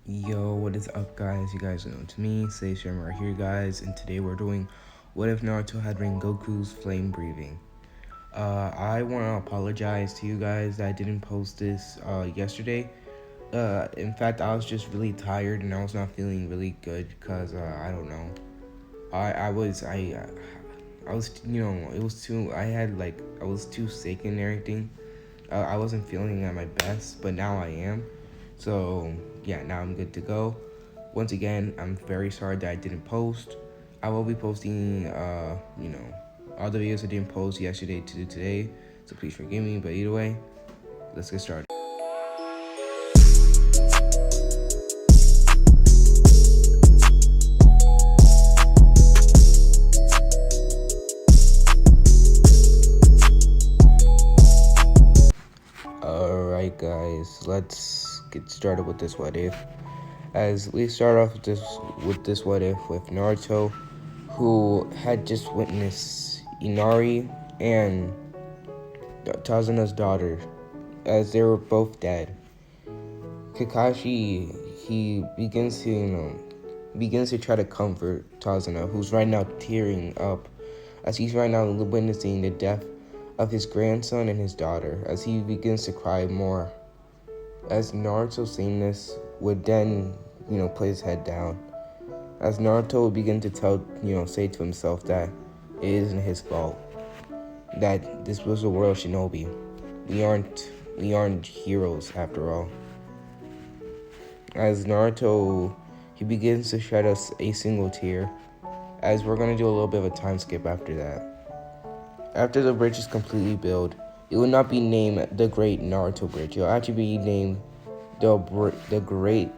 Yo, what is up, guys? You guys know it's me, Say Sherman right here, guys, and today we're doing What If Naruto Had Rengoku's Flame Breathing. I want to apologize to you guys that I didn't post this yesterday. In fact, I was just really tired and I was not feeling really good because I don't know. I was it was too I was too sick and everything. I wasn't feeling at my best, but now I am. So yeah, now I'm good to go. Once again, I'm very sorry that I didn't post. I will be posting, all the videos I didn't post yesterday to do today. So please forgive me. But either way, let's get started. Alright, guys, let's get started with this what if. As we start off with this what if with Naruto, who had just witnessed Inari and Tazuna's daughter as they were both dead. Kakashi, he begins to try to comfort Tazuna, who's right now tearing up as he's right now witnessing the death of his grandson and his daughter, as he begins to cry more. As Naruto seeing this would then, put his head down. As Naruto would begin to say to himself that it isn't his fault. That this was a world shinobi. We aren't heroes after all. As Naruto, he begins to shed us a single tear, as we're going to do a little bit of a time skip after that. After the bridge is completely built, it will not be named the Great Naruto Bridge. It will actually be named the Great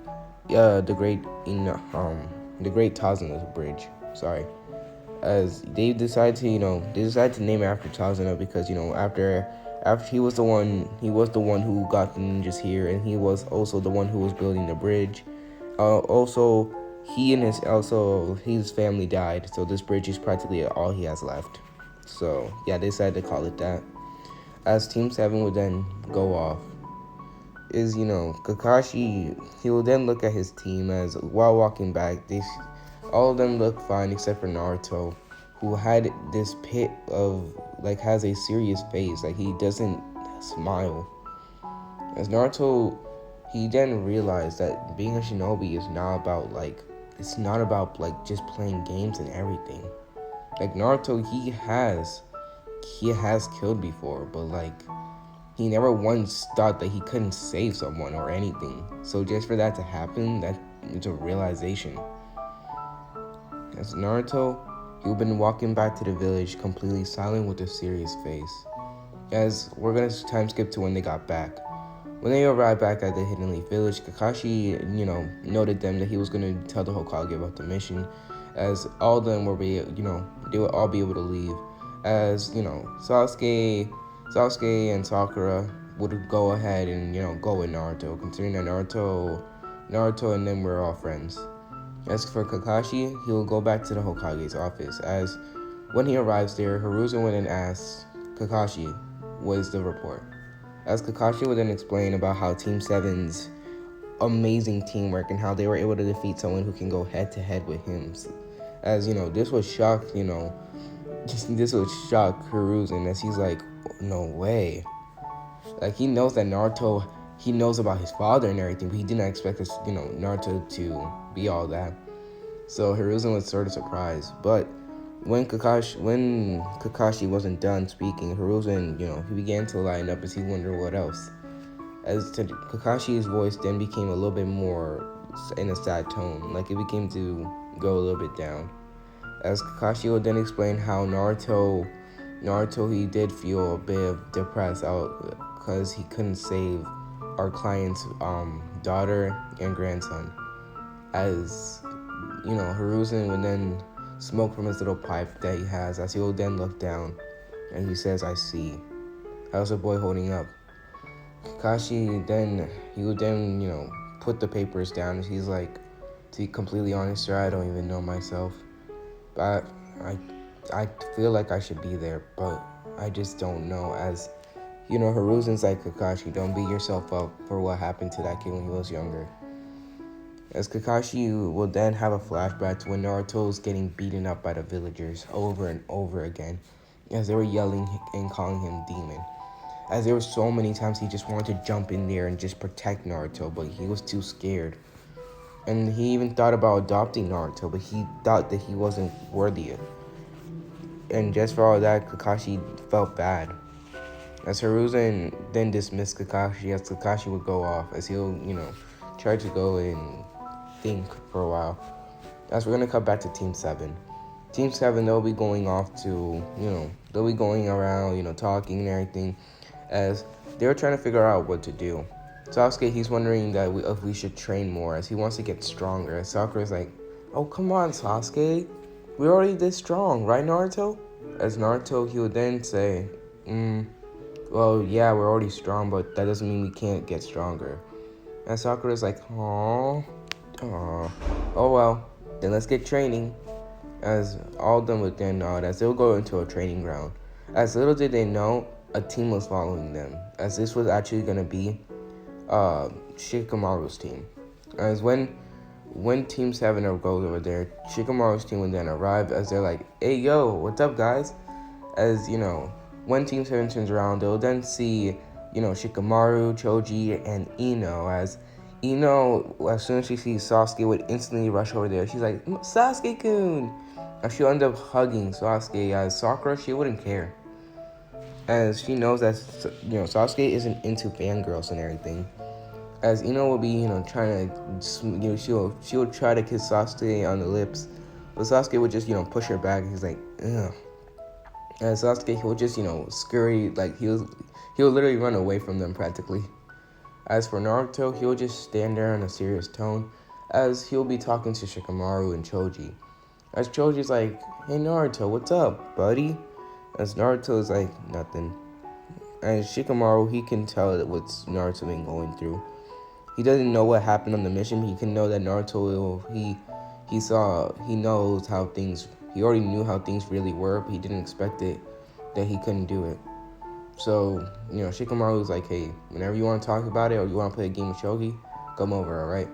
Tazuna Bridge. Sorry, as they decided to name it after Tazuna because after he was the one who got the ninjas here, and he was also the one who was building the bridge. Also, his family died, so this bridge is practically all he has left. So yeah, they decided to call it that. As Team 7 would then go off, Kakashi, he will then look at his team as while walking back, all of them look fine except for Naruto, who had this pit of, has a serious face, he doesn't smile. As Naruto, he then realized that being a shinobi is not about, it's not about, just playing games and everything. Naruto, he has killed before, but, he never once thought that he couldn't save someone or anything. So just for that to happen, that it's a realization. As Naruto, he'd been walking back to the village completely silent with a serious face. As we're gonna time skip to when they got back. When they arrived back at the Hidden Leaf Village, Kakashi, noted them that he was gonna tell the Hokage about the mission, as all of them they would all be able to leave. As Sasuke and Sakura would go ahead and go with Naruto, considering that Naruto and them were all friends. As for Kakashi, he will go back to the Hokage's office. As when he arrives there, Hiruzen would then ask Kakashi, "What is the report?" As Kakashi would then explain about how Team 7's amazing teamwork and how they were able to defeat someone who can go head to head with him. As this would shock Hiruzen, as he's like, no way. He knows that Naruto, he knows about his father and everything, but he didn't expect Naruto to be all that. So Hiruzen was sort of surprised. But when Kakashi wasn't done speaking, Hiruzen, he began to line up as he wondered what else. As Kakashi's voice then became a little bit more in a sad tone, it became to go a little bit down. As Kakashi would then explain how Naruto, he did feel a bit depressed out because he couldn't save our client's daughter and grandson. As Hiruzen would then smoke from his little pipe that he has, as he will then look down and he says, "I see. How's the boy holding up?" Kakashi then, he would then, put the papers down. He's like, to be completely honest, sir, I don't even know myself. But I feel like I should be there, but I just don't know. As Hiruzen's like, Kakashi, don't beat yourself up for what happened to that kid when he was younger. As Kakashi will then have a flashback to when Naruto was getting beaten up by the villagers over and over again, as they were yelling and calling him demon. As there were so many times he just wanted to jump in there and just protect Naruto, but he was too scared. And he even thought about adopting Naruto, but he thought that he wasn't worthy of. And just for all that, Kakashi felt bad. As Hiruzen then dismissed Kakashi, as Kakashi would go off, as he'll, try to go and think for a while. As we're gonna cut back to Team 7. Team 7, they'll be going off to, they'll be going around, talking and everything, as they're trying to figure out what to do. Sasuke, he's wondering that if we should train more, as he wants to get stronger. As Sakura's like, oh, come on, Sasuke. We're already this strong, right, Naruto? As Naruto, he would then say, well, yeah, we're already strong, but that doesn't mean we can't get stronger. And Sakura's like, oh well, then let's get training. As all of them would then nod, as they'll go into a training ground. As little did they know, a team was following them, as this was actually going to be Shikamaru's team. As when Team 7 goes over there, Shikamaru's team would then arrive, as they're like, hey, yo, what's up, guys? As, when Team 7 turns around, they'll then see, Shikamaru, Choji, and Ino, as Ino, as soon as she sees Sasuke, would instantly rush over there. She's like, Sasuke-kun! And she'll end up hugging Sasuke, as Sakura, she wouldn't care. As she knows that, Sasuke isn't into fangirls and everything. As Ino will be, trying to, she'll try to kiss Sasuke on the lips. But Sasuke would just, push her back. He's like, ugh. And Sasuke, he'll just, scurry, like, he'll literally run away from them practically. As for Naruto, he'll just stand there in a serious tone, as he'll be talking to Shikamaru and Choji. As Choji's like, hey Naruto, what's up, buddy? As Naruto's like, nothing. As Shikamaru, he can tell that what's Naruto been going through. He doesn't know what happened on the mission, but he can know that Naruto, he knows how things, he already knew how things really were, but he didn't expect it, that he couldn't do it. So, Shikamaru's like, hey, whenever you want to talk about it or you want to play a game of shogi, come over, alright?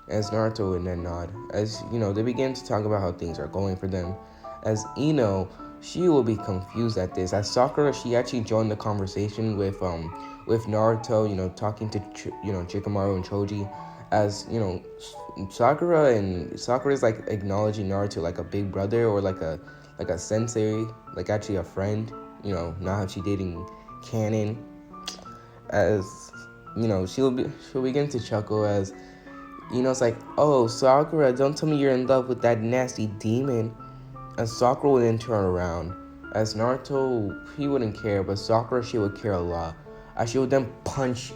As Naruto would then nod. As, they begin to talk about how things are going for them. As Ino, she will be confused at this. As Sakura, she actually joined the conversation with Naruto, talking to, Shikamaru and Choji. As, Sakura is like acknowledging Naruto like a big brother or like a sensei, like actually a friend, not actually dating canon. As, she'll begin to chuckle as, it's like, oh, Sakura, don't tell me you're in love with that nasty demon. And Sakura would then turn around. As Naruto, he wouldn't care, but Sakura, she would care a lot. As she would then punch,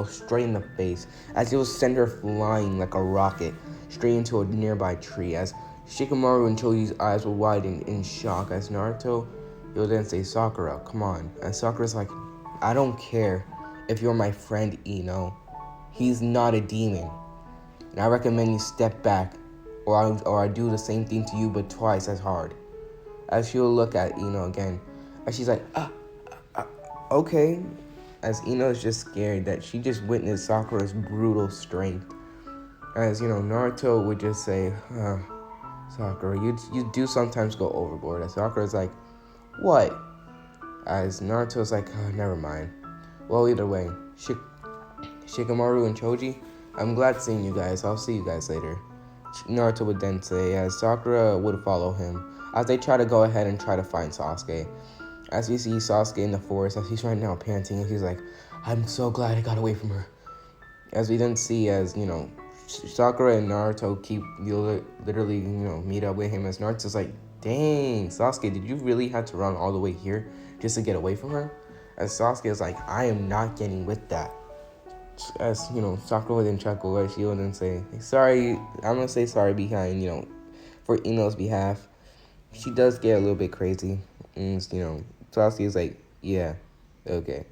straight in the face. As it would send her flying like a rocket straight into a nearby tree. As Shikamaru and Choji's eyes would widen in shock. As Naruto, he would then say, Sakura, come on. And Sakura's like, I don't care if you're my friend, Ino. He's not a demon. And I recommend you step back, or I do the same thing to you, but twice as hard. As she'll look at Ino again, as she's like, okay. As Ino is just scared that she just witnessed Sakura's brutal strength. As, Naruto would just say, Sakura, you do sometimes go overboard. As Sakura's like, what? As Naruto's like, never mind. Well, either way, Shikamaru and Choji, I'm glad seeing you guys. I'll see you guys later. Naruto would then say, as Sakura would follow him, as they try to go ahead and try to find Sasuke. As we see Sasuke in the forest, as he's right now panting, and he's like, I'm so glad I got away from her. As we then see, as, Sakura and Naruto literally, meet up with him, as Naruto's like, dang, Sasuke, did you really have to run all the way here just to get away from her? As Sasuke is like, I am not getting with that. As, Sakura would then chuckle, as she would then say, sorry, I'm going to say sorry behind, for Ino's behalf. She does get a little bit crazy. And, Sasuke is like, yeah, okay.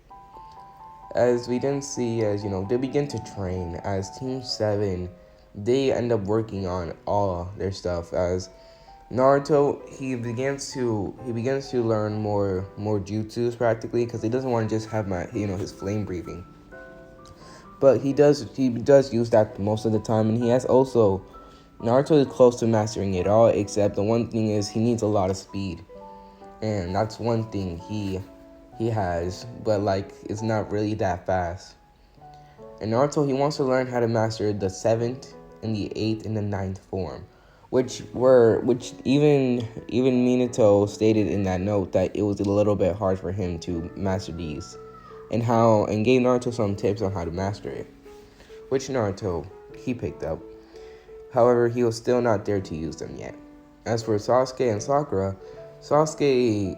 As we then see, as, they begin to train. As Team 7, they end up working on all their stuff. As Naruto, he begins to learn more jutsus practically, because he doesn't want to just have his flame breathing. but he does use that most of the time, and he has also Naruto is close to mastering it all, except the one thing is he needs a lot of speed, and that's one thing he has, but like it's not really that fast. And Naruto, he wants to learn how to master the 7th and the 8th and the ninth form, which even Minato stated in that note that it was a little bit hard for him to master these, and gave Naruto some tips on how to master it, which Naruto he picked up. However, he was still not there to use them yet. As for Sasuke and Sakura, Sasuke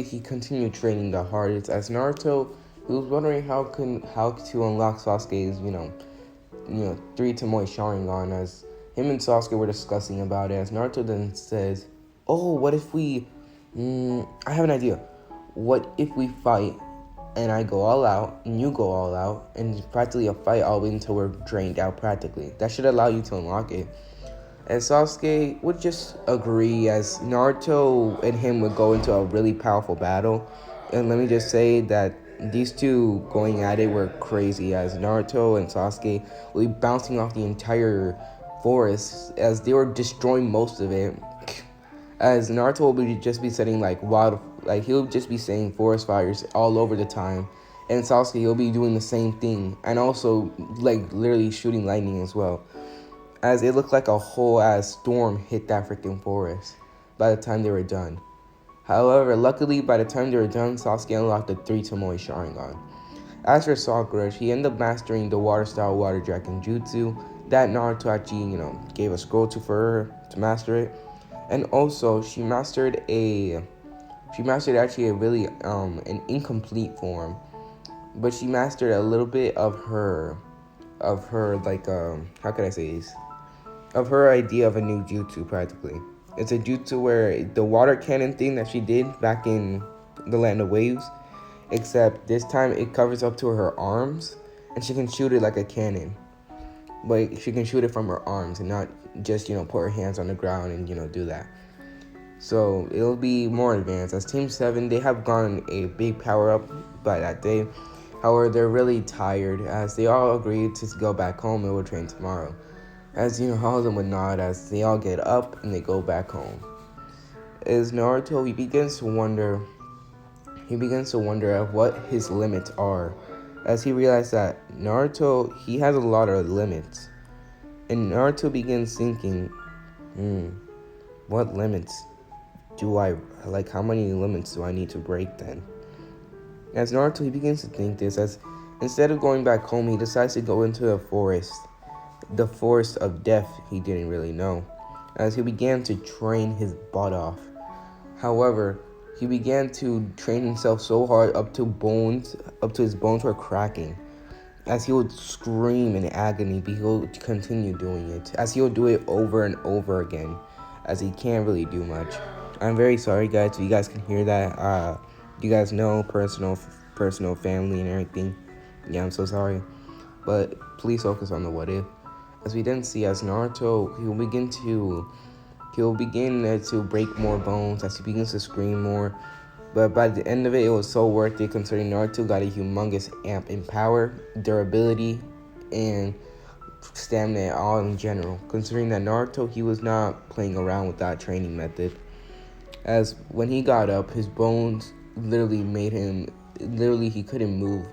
he continued training the hardest. As Naruto, he was wondering how to unlock Sasuke's three Tomoe Sharingan. As him and Sasuke were discussing about it, as Naruto then says, "Oh, what if we? I have an idea. What if we fight and I go all out and you go all out and it's practically a fight all the way until we're drained out practically? That should allow you to unlock it." And Sasuke would just agree, as Naruto and him would go into a really powerful battle. And let me just say that these two going at it were crazy, as Naruto and Sasuke would be bouncing off the entire forest as they were destroying most of it. As Naruto would just be setting he'll just be saying forest fires all over the time. And Sasuke, he'll be doing the same thing, and also like literally shooting lightning as well, as it looked like a whole ass storm hit that freaking forest by the time they were done. However, luckily by the time they were done, Sasuke unlocked the 3 Tomoe Sharingan. As for Sakura, she ended up mastering the water style water dragon jutsu that Naruto actually, gave a scroll to for her to master it. And also she mastered actually a really an incomplete form, but she mastered a little bit of her like how could I say this? Of her idea of a new jutsu practically. It's a jutsu where the water cannon thing that she did back in the Land of Waves, except this time it covers up to her arms and she can shoot it like a cannon. But she can shoot it from her arms and not just, put her hands on the ground and, do that. So it'll be more advanced. As Team 7, they have gotten a big power up by that day. However, they're really tired, as they all agreed to go back home and will train tomorrow. As all of them would nod as they all get up and they go back home. As Naruto, he begins to wonder at what his limits are, as he realized that Naruto, he has a lot of limits. And Naruto begins thinking, what limits do I, how many limits do I need to break then? As Naruto, he begins to think this, as instead of going back home, he decides to go into the forest of death he didn't really know, as he began to train his butt off. However, he began to train himself so hard up to his bones were cracking, as he would scream in agony, but he would continue doing it, as he would do it over and over again, as he can't really do much. I'm very sorry, guys, if you guys can hear that. You guys know personal family and everything. Yeah, I'm so sorry, but please focus on the what if. As we then see, as Naruto, he'll begin to break more bones as he begins to scream more. But by the end of it was so worth it, considering Naruto got a humongous amp in power, durability, and stamina all in general. Considering that Naruto, he was not playing around with that training method. As when he got up, his bones literally he couldn't move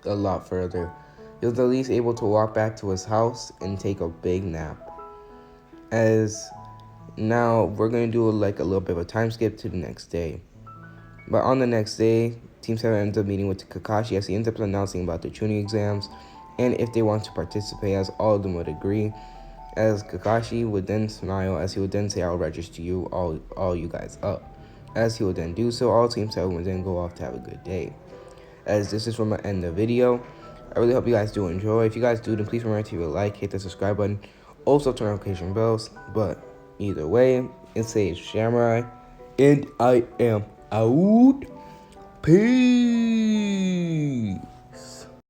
a lot further. He was at least able to walk back to his house and take a big nap. As now we're going to do a little bit of a time skip to the next day. But on the next day, Team 7 ends up meeting with Kakashi as he ends up announcing about the Chunin exams and if they want to participate, as all of them would agree. As Kakashi would then smile as he would then say, "I'll register you all you guys up." As he would then do so, all Team 7 would then go off to have a good day. As this is where I'm going to end the video. I really hope you guys do enjoy. If you guys do, then please remember to like, hit the subscribe button, also turn on notification bells. But either way, it says Samurai, and I am out. Peace.